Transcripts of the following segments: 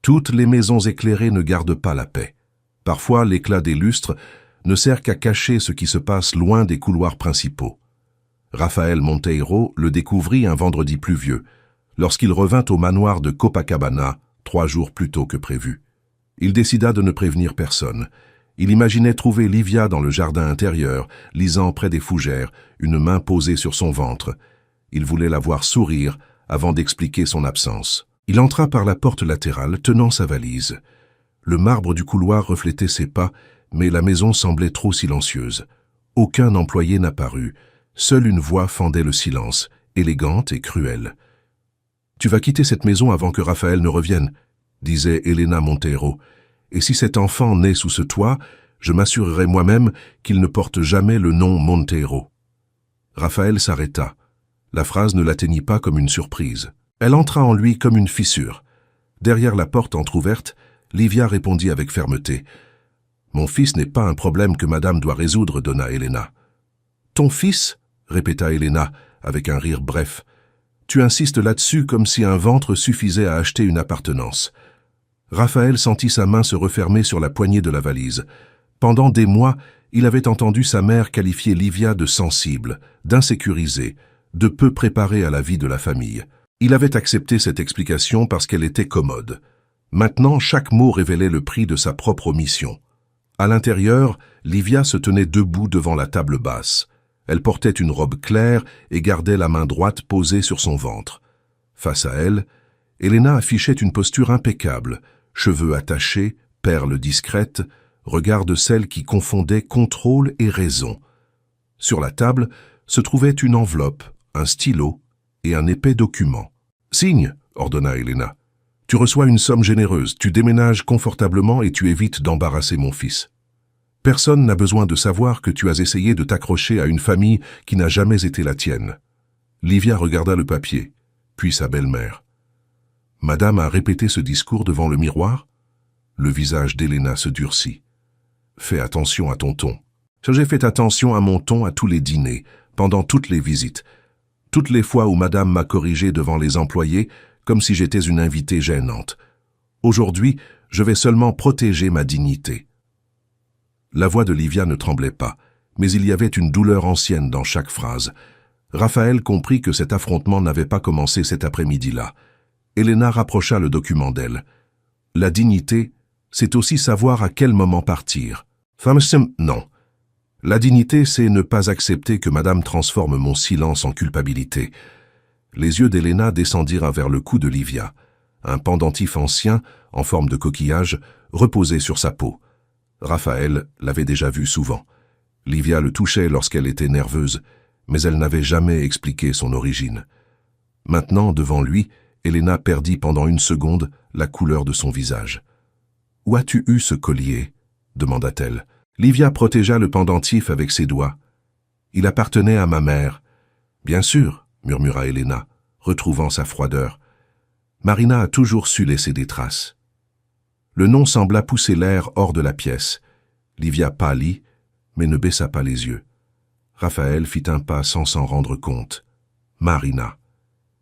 Toutes les maisons éclairées ne gardent pas la paix. Parfois, l'éclat des lustres ne sert qu'à cacher ce qui se passe loin des couloirs principaux. Rafael Monteiro le découvrit un vendredi pluvieux, lorsqu'il revint au manoir de Copacabana 3 jours plus tôt que prévu. Il décida de ne prévenir personne. Il imaginait trouver Livia dans le jardin intérieur, lisant près des fougères, une main posée sur son ventre. Il voulait la voir sourire avant d'expliquer son absence. Il entra par la porte latérale, tenant sa valise. Le marbre du couloir reflétait ses pas, mais la maison semblait trop silencieuse. Aucun employé n'apparut. Seule une voix fendait le silence, élégante et cruelle. « Tu vas quitter cette maison avant que Rafael ne revienne », disait Elena Monteiro. « Et si cet enfant naît sous ce toit, je m'assurerai moi-même qu'il ne porte jamais le nom Monteiro. » Rafael s'arrêta. La phrase ne l'atteignit pas comme une surprise. Elle entra en lui comme une fissure. Derrière la porte entr'ouverte, Livia répondit avec fermeté. « Mon fils n'est pas un problème que madame doit résoudre, donna Elena. »« Ton fils ?» répéta Elena, avec un rire bref. « Tu insistes là-dessus comme si un ventre suffisait à acheter une appartenance. » Raphaël sentit sa main se refermer sur la poignée de la valise. Pendant des mois, il avait entendu sa mère qualifier Livia de sensible, d'insécurisée, de peu préparée à la vie de la famille. Il avait accepté cette explication parce qu'elle était commode. Maintenant, chaque mot révélait le prix de sa propre omission. À l'intérieur, Livia se tenait debout devant la table basse. Elle portait une robe claire et gardait la main droite posée sur son ventre. Face à elle, Elena affichait une posture impeccable, cheveux attachés, perles discrètes, regard de celle qui confondait contrôle et raison. Sur la table se trouvait une enveloppe, un stylo et un épais document. « Signe !» ordonna Elena. « Tu reçois une somme généreuse, tu déménages confortablement et tu évites d'embarrasser mon fils. Personne n'a besoin de savoir que tu as essayé de t'accrocher à une famille qui n'a jamais été la tienne. » Livia regarda le papier, puis sa belle-mère. « Madame a répété ce discours devant le miroir ?» Le visage d'Elena se durcit. « Fais attention à ton ton. »« J'ai fait attention à mon ton à tous les dîners, pendant toutes les visites. Toutes les fois où madame m'a corrigé devant les employés, comme si j'étais une invitée gênante. Aujourd'hui, je vais seulement protéger ma dignité. » La voix de Livia ne tremblait pas, mais il y avait une douleur ancienne dans chaque phrase. Raphaël comprit que cet affrontement n'avait pas commencé cet après-midi-là. Elena rapprocha le document d'elle. La dignité, c'est aussi savoir à quel moment partir. Non. La dignité, c'est ne pas accepter que madame transforme mon silence en culpabilité. Les yeux d'Elena descendirent vers le cou de Livia. Un pendentif ancien, en forme de coquillage, reposait sur sa peau. Raphaël l'avait déjà vu souvent. Livia le touchait lorsqu'elle était nerveuse, mais elle n'avait jamais expliqué son origine. Maintenant, devant lui, Elena perdit pendant une seconde la couleur de son visage. « Où as-tu eu ce collier ?» demanda-t-elle. Livia protégea le pendentif avec ses doigts. « Il appartenait à ma mère. »« Bien sûr, » murmura Elena, retrouvant sa froideur. « Marina a toujours su laisser des traces. » Le nom sembla pousser l'air hors de la pièce. Livia pâlit, mais ne baissa pas les yeux. Raphaël fit un pas sans s'en rendre compte. Marina.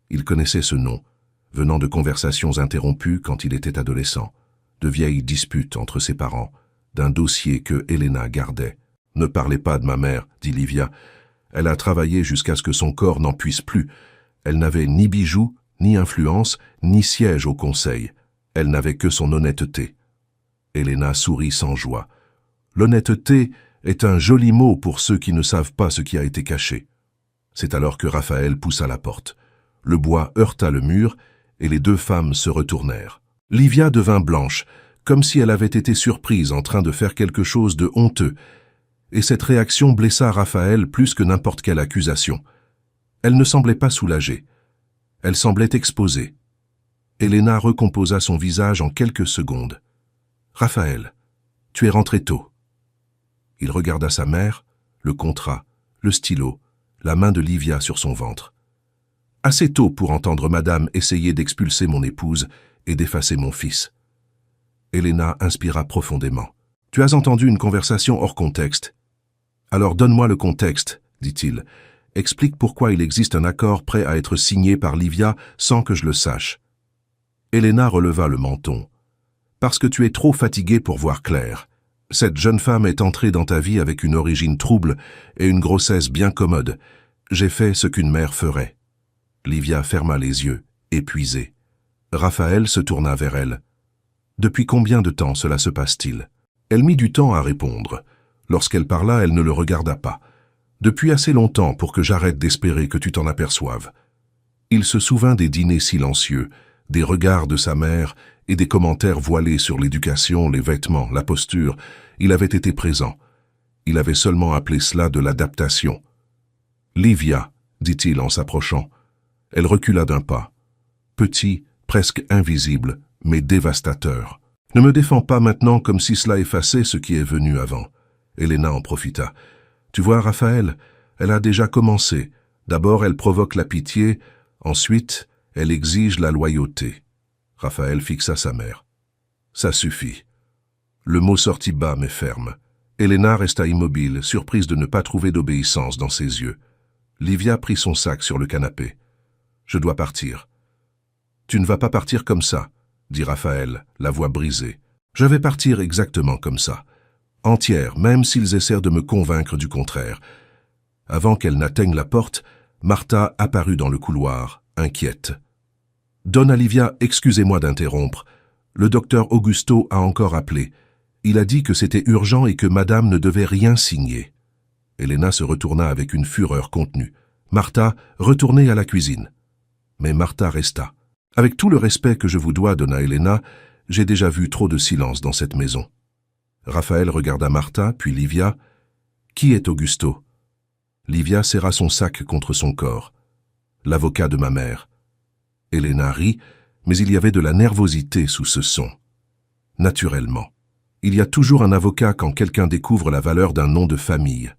Il connaissait ce nom, venant de conversations interrompues quand il était adolescent, de vieilles disputes entre ses parents, d'un dossier que Elena gardait. « Ne parlez pas de ma mère, » dit Livia. « Elle a travaillé jusqu'à ce que son corps n'en puisse plus. Elle n'avait ni bijoux, ni influence, ni siège au conseil. Elle n'avait que son honnêteté. » Elena sourit sans joie. L'honnêteté est un joli mot pour ceux qui ne savent pas ce qui a été caché. C'est alors que Raphaël poussa la porte. Le bois heurta le mur et les deux femmes se retournèrent. Livia devint blanche, comme si elle avait été surprise en train de faire quelque chose de honteux, et cette réaction blessa Raphaël plus que n'importe quelle accusation. Elle ne semblait pas soulagée. Elle semblait exposée. Elena recomposa son visage en quelques secondes. « Raphaël, tu es rentré tôt. » Il regarda sa mère, le contrat, le stylo, la main de Livia sur son ventre. « Assez tôt pour entendre madame essayer d'expulser mon épouse et d'effacer mon fils. » Elena inspira profondément. « Tu as entendu une conversation hors contexte. Alors donne-moi le contexte, dit-il. Explique pourquoi il existe un accord prêt à être signé par Livia sans que je le sache. » Elena releva le menton. Parce que tu es trop fatigué pour voir clair. Cette jeune femme est entrée dans ta vie avec une origine trouble et une grossesse bien commode. J'ai fait ce qu'une mère ferait. Livia ferma les yeux, épuisée. Raphaël se tourna vers elle. Depuis combien de temps cela se passe-t-il? Elle mit du temps à répondre. Lorsqu'elle parla, elle ne le regarda pas. Depuis assez longtemps pour que j'arrête d'espérer que tu t'en aperçoives. Il se souvint des dîners silencieux, des regards de sa mère et des commentaires voilés sur l'éducation, les vêtements, la posture. Il avait été présent. Il avait seulement appelé cela de l'adaptation. « Livia », dit-il en s'approchant. Elle recula d'un pas. Petit, presque invisible, mais dévastateur. « Ne me défends pas maintenant comme si cela effaçait ce qui est venu avant. » Elena en profita. « Tu vois, Raphaël, elle a déjà commencé. D'abord, elle provoque la pitié, ensuite, elle exige la loyauté. » Raphaël fixa sa mère. « Ça suffit. » Le mot sortit bas mais ferme. Elena resta immobile, surprise de ne pas trouver d'obéissance dans ses yeux. Livia prit son sac sur le canapé. « Je dois partir. »« Tu ne vas pas partir comme ça, » dit Raphaël, la voix brisée. « Je vais partir exactement comme ça. Entière, même s'ils essaient de me convaincre du contraire. » Avant qu'elle n'atteigne la porte, Martha apparut dans le couloir, inquiète. « Donne à Livia, excusez-moi d'interrompre. Le docteur Augusto a encore appelé. Il a dit que c'était urgent et que madame ne devait rien signer. » Elena se retourna avec une fureur contenue. « Martha, retournez à la cuisine. » Mais Martha resta. « Avec tout le respect que je vous dois, donna Elena, j'ai déjà vu trop de silence dans cette maison. » Raphaël regarda Martha, puis Livia. « Qui est Augusto ?» Livia serra son sac contre son corps. « L'avocat de ma mère. » Elena rit, mais il y avait de la nervosité sous ce son. Naturellement. Il y a toujours un avocat quand quelqu'un découvre la valeur d'un nom de famille.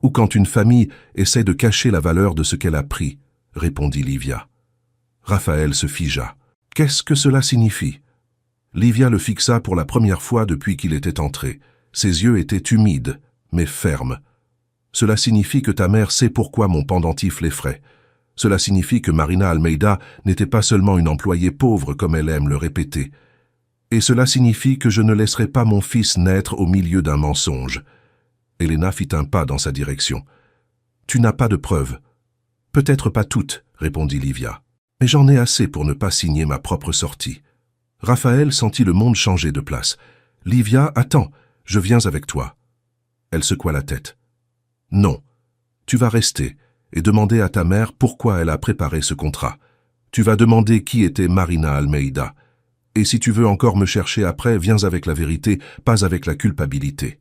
Ou quand une famille essaie de cacher la valeur de ce qu'elle a pris, répondit Livia. Raphaël se figea. Qu'est-ce que cela signifie? Livia le fixa pour la première fois depuis qu'il était entré. Ses yeux étaient humides, mais fermes. Cela signifie que ta mère sait pourquoi mon pendentif l'effraie. Cela signifie que Marina Almeida n'était pas seulement une employée pauvre comme elle aime le répéter. Et cela signifie que je ne laisserai pas mon fils naître au milieu d'un mensonge. Elena fit un pas dans sa direction. « Tu n'as pas de preuves. »« Peut-être pas toutes, » répondit Livia. « Mais j'en ai assez pour ne pas signer ma propre sortie. » Raphaël sentit le monde changer de place. « Livia, attends, je viens avec toi. » Elle secoua la tête. « Non, tu vas rester et demander à ta mère pourquoi elle a préparé ce contrat. Tu vas demander qui était Marina Almeida. Et si tu veux encore me chercher après, viens avec la vérité, pas avec la culpabilité. »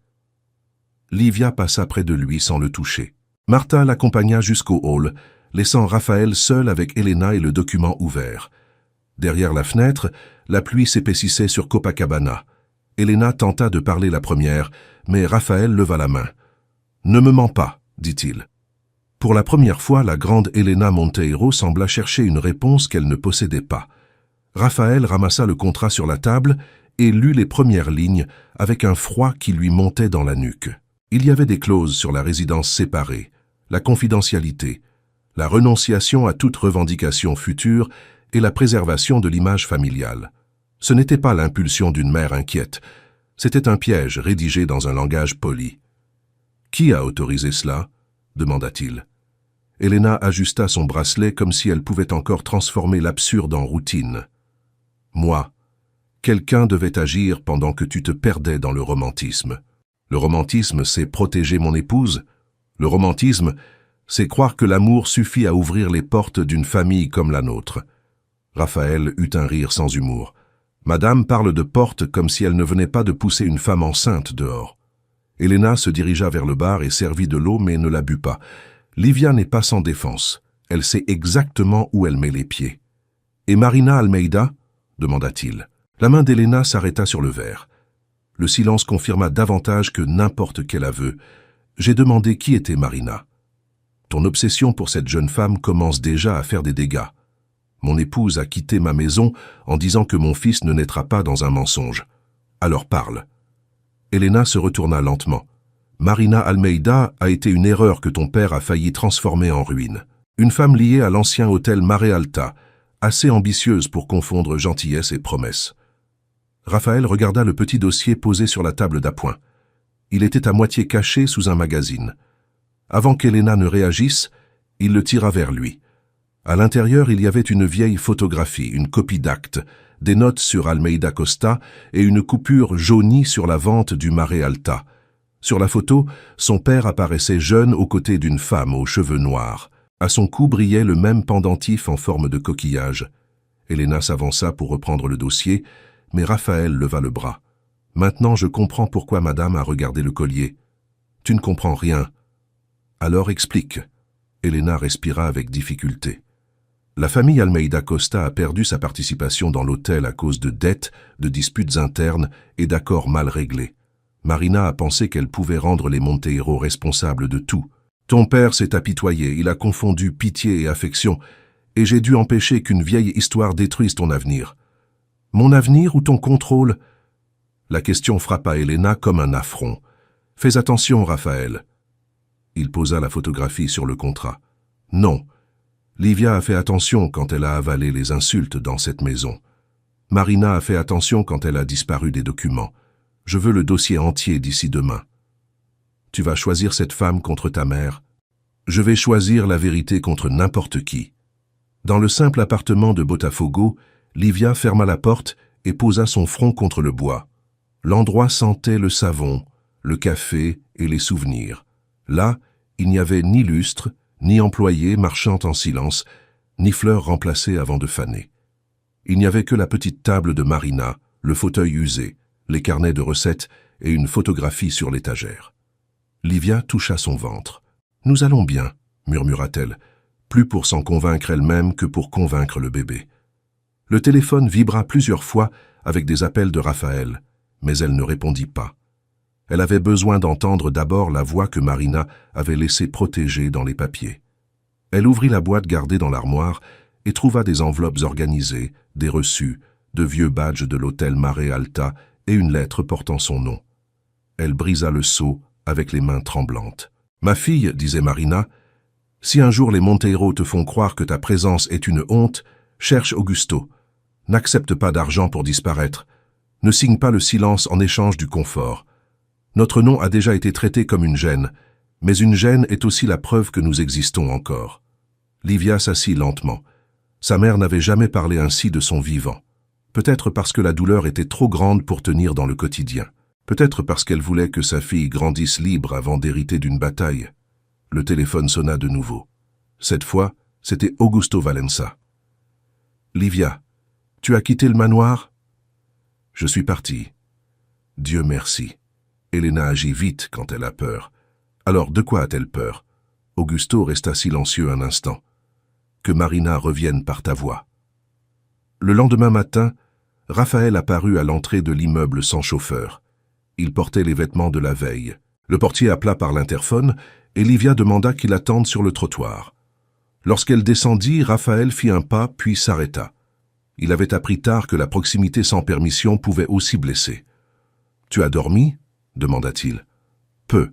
Livia passa près de lui sans le toucher. Martha l'accompagna jusqu'au hall, laissant Raphaël seul avec Elena et le document ouvert. Derrière la fenêtre, la pluie s'épaississait sur Copacabana. Elena tenta de parler la première, mais Raphaël leva la main. « Ne me mens pas, » dit-il. Pour la première fois, la grande Elena Monteiro sembla chercher une réponse qu'elle ne possédait pas. Raphaël ramassa le contrat sur la table et lut les premières lignes avec un froid qui lui montait dans la nuque. Il y avait des clauses sur la résidence séparée, la confidentialité, la renonciation à toute revendication future et la préservation de l'image familiale. Ce n'était pas l'impulsion d'une mère inquiète, c'était un piège rédigé dans un langage poli. « Qui a autorisé cela ?» demanda-t-il. Elena ajusta son bracelet comme si elle pouvait encore transformer l'absurde en routine. « Moi. Quelqu'un devait agir pendant que tu te perdais dans le romantisme. Le romantisme, c'est protéger mon épouse. Le romantisme, c'est croire que l'amour suffit à ouvrir les portes d'une famille comme la nôtre. » Raphaël eut un rire sans humour. « Madame parle de porte comme si elle ne venait pas de pousser une femme enceinte dehors. » Elena se dirigea vers le bar et servit de l'eau mais ne la but pas. Livia n'est pas sans défense. Elle sait exactement où elle met les pieds. « Et Marina Almeida ?» demanda-t-il. La main d'Elena s'arrêta sur le verre. Le silence confirma davantage que n'importe quel aveu. J'ai demandé qui était Marina. Ton obsession pour cette jeune femme commence déjà à faire des dégâts. Mon épouse a quitté ma maison en disant que mon fils ne naîtra pas dans un mensonge. Alors parle. Elena se retourna lentement. Marina Almeida a été une erreur que ton père a failli transformer en ruine. Une femme liée à l'ancien hôtel Mare Alta, assez ambitieuse pour confondre gentillesse et promesse. Raphaël regarda le petit dossier posé sur la table d'appoint. Il était à moitié caché sous un magazine. Avant qu'Elena ne réagisse, il le tira vers lui. À l'intérieur, il y avait une vieille photographie, une copie d'acte, des notes sur Almeida Costa et une coupure jaunie sur la vente du Mare Alta. Sur la photo, son père apparaissait jeune aux côtés d'une femme aux cheveux noirs. À son cou brillait le même pendentif en forme de coquillage. Elena s'avança pour reprendre le dossier, mais Raphaël leva le bras. « Maintenant, je comprends pourquoi madame a regardé le collier. Tu ne comprends rien. Alors explique. » Elena respira avec difficulté. La famille Almeida Costa a perdu sa participation dans l'hôtel à cause de dettes, de disputes internes et d'accords mal réglés. Marina a pensé qu'elle pouvait rendre les Monteiro responsables de tout. Ton père s'est apitoyé, il a confondu pitié et affection, et j'ai dû empêcher qu'une vieille histoire détruise ton avenir. Mon avenir ou ton contrôle? La question frappa Elena comme un affront. Fais attention, Raphaël. Il posa la photographie sur le contrat. Non. Livia a fait attention quand elle a avalé les insultes dans cette maison. Marina a fait attention quand elle a disparu des documents. Je veux le dossier entier d'ici demain. Tu vas choisir cette femme contre ta mère. Je vais choisir la vérité contre n'importe qui. Dans le simple appartement de Botafogo, Livia ferma la porte et posa son front contre le bois. L'endroit sentait le savon, le café et les souvenirs. Là, il n'y avait ni lustre, ni employé marchant en silence, ni fleurs remplacées avant de faner. Il n'y avait que la petite table de Marina, le fauteuil usé, les carnets de recettes et une photographie sur l'étagère. Livia toucha son ventre. « Nous allons bien », murmura-t-elle, plus pour s'en convaincre elle-même que pour convaincre le bébé. Le téléphone vibra plusieurs fois avec des appels de Raphaël, mais elle ne répondit pas. Elle avait besoin d'entendre d'abord la voix que Marina avait laissée protéger dans les papiers. Elle ouvrit la boîte gardée dans l'armoire et trouva des enveloppes organisées, des reçus, de vieux badges de l'hôtel Mare Alta et une lettre portant son nom. Elle brisa le sceau avec les mains tremblantes. « Ma fille, disait Marina, si un jour les Monteiro te font croire que ta présence est une honte, cherche Augusto. N'accepte pas d'argent pour disparaître. Ne signe pas le silence en échange du confort. Notre nom a déjà été traité comme une gêne, mais une gêne est aussi la preuve que nous existons encore. » Livia s'assit lentement. Sa mère n'avait jamais parlé ainsi de son vivant. Peut-être parce que la douleur était trop grande pour tenir dans le quotidien. Peut-être parce qu'elle voulait que sa fille grandisse libre avant d'hériter d'une bataille. Le téléphone sonna de nouveau. Cette fois, c'était Augusto Valença. « Livia, tu as quitté le manoir ?»« Je suis parti. »« Dieu merci. » Elena agit vite quand elle a peur. Alors, de quoi a-t-elle peur? Augusto resta silencieux un instant. « Que Marina revienne par ta voix. » Le lendemain matin, Raphaël apparut à l'entrée de l'immeuble sans chauffeur. Il portait les vêtements de la veille. Le portier appela par l'interphone et Livia demanda qu'il attende sur le trottoir. Lorsqu'elle descendit, Raphaël fit un pas puis s'arrêta. Il avait appris tard que la proximité sans permission pouvait aussi blesser. « Tu as dormi ?» demanda-t-il. « Peu.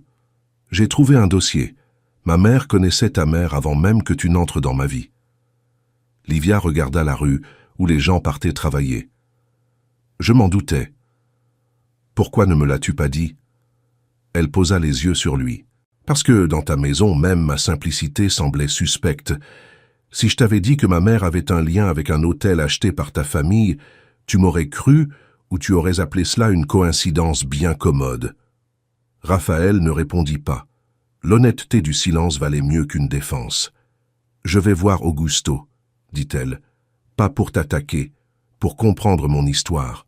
J'ai trouvé un dossier. Ma mère connaissait ta mère avant même que tu n'entres dans ma vie. » Livia regarda la rue où les gens partaient travailler. « Je m'en doutais. Pourquoi ne me l'as-tu pas dit ?» Elle posa les yeux sur lui. « Parce que dans ta maison, même ma simplicité semblait suspecte. Si je t'avais dit que ma mère avait un lien avec un hôtel acheté par ta famille, tu m'aurais cru ou tu aurais appelé cela une coïncidence bien commode. » Raphaël ne répondit pas. L'honnêteté du silence valait mieux qu'une défense. « Je vais voir Augusto, » dit-elle. « Pas pour t'attaquer, pour comprendre mon histoire.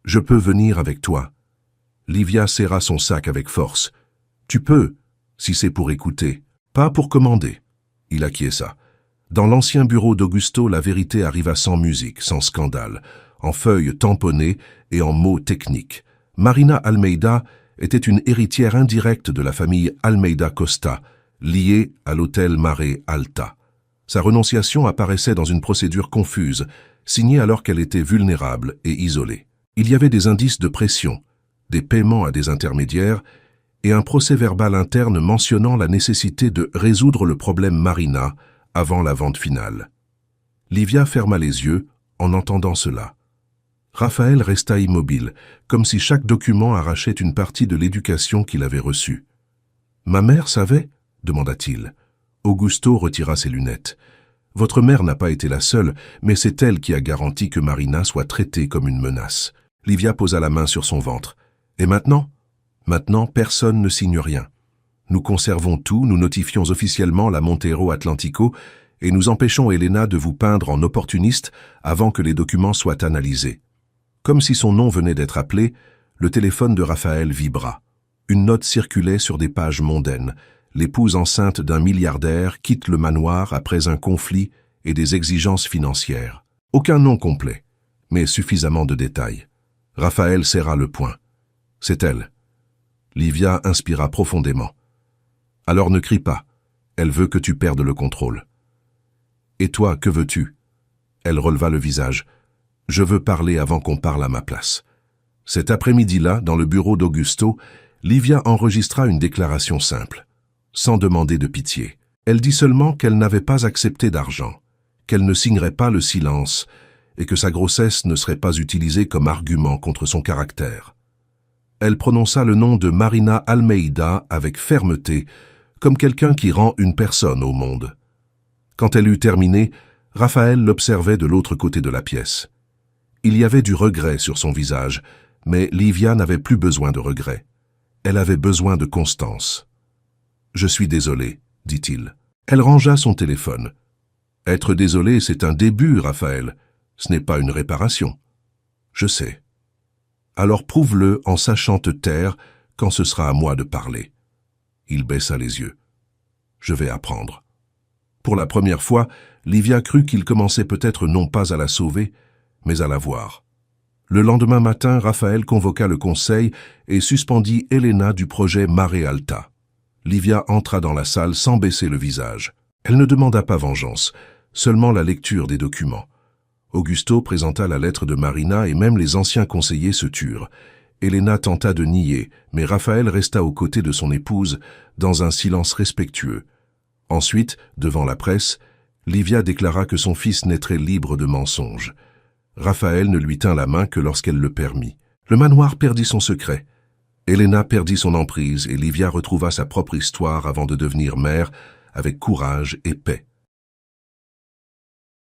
Je peux venir avec toi. » Livia serra son sac avec force. « Tu peux, si c'est pour écouter, pas pour commander. » Il acquiesça. Dans l'ancien bureau d'Augusto, la vérité arriva sans musique, sans scandale, en feuilles tamponnées et en mots techniques. Marina Almeida était une héritière indirecte de la famille Almeida Costa, liée à l'hôtel Mare Alta. Sa renonciation apparaissait dans une procédure confuse, signée alors qu'elle était vulnérable et isolée. Il y avait des indices de pression, des paiements à des intermédiaires et un procès-verbal interne mentionnant la nécessité de résoudre le problème Marina avant la vente finale. Livia ferma les yeux en entendant cela. Raphaël resta immobile, comme si chaque document arrachait une partie de l'éducation qu'il avait reçue. « Ma mère savait ?» demanda-t-il. Augusto retira ses lunettes. « Votre mère n'a pas été la seule, mais c'est elle qui a garanti que Marina soit traitée comme une menace. » Livia posa la main sur son ventre. « Et maintenant ?»« Maintenant, personne ne signe rien. Nous conservons tout, nous notifions officiellement la Montero Atlantico et nous empêchons Elena de vous peindre en opportuniste avant que les documents soient analysés. » Comme si son nom venait d'être appelé, le téléphone de Raphaël vibra. Une note circulait sur des pages mondaines. L'épouse enceinte d'un milliardaire quitte le manoir après un conflit et des exigences financières. Aucun nom complet, mais suffisamment de détails. Raphaël serra le poing. C'est elle. Livia inspira profondément. Alors ne crie pas. Elle veut que tu perdes le contrôle. Et toi, que veux-tu? Elle releva le visage. Je veux parler avant qu'on parle à ma place. Cet après-midi-là, dans le bureau d'Augusto, Livia enregistra une déclaration simple, sans demander de pitié. Elle dit seulement qu'elle n'avait pas accepté d'argent, qu'elle ne signerait pas le silence et que sa grossesse ne serait pas utilisée comme argument contre son caractère. Elle prononça le nom de Marina Almeida avec fermeté, comme quelqu'un qui rend une personne au monde. Quand elle eut terminé, Raphaël l'observait de l'autre côté de la pièce. Il y avait du regret sur son visage, mais Livia n'avait plus besoin de regret. Elle avait besoin de constance. « Je suis désolé, dit-il. Elle rangea son téléphone. « Être désolé, c'est un début, Raphaël. Ce n'est pas une réparation. »« Je sais. Alors prouve-le en sachant te taire quand ce sera à moi de parler. » Il baissa les yeux. « Je vais apprendre. » Pour la première fois, Livia crut qu'il commençait peut-être non pas à la sauver, mais à la voir. Le lendemain matin, Raphaël convoqua le conseil et suspendit Elena du projet Mare Alta. Livia entra dans la salle sans baisser le visage. Elle ne demanda pas vengeance, seulement la lecture des documents. Augusto présenta la lettre de Marina et même les anciens conseillers se turent. Elena tenta de nier, mais Raphaël resta aux côtés de son épouse dans un silence respectueux. Ensuite, devant la presse, Livia déclara que son fils naîtrait libre de mensonges. Raphaël ne lui tint la main que lorsqu'elle le permit. Le manoir perdit son secret. Elena perdit son emprise et Livia retrouva sa propre histoire avant de devenir mère avec courage et paix.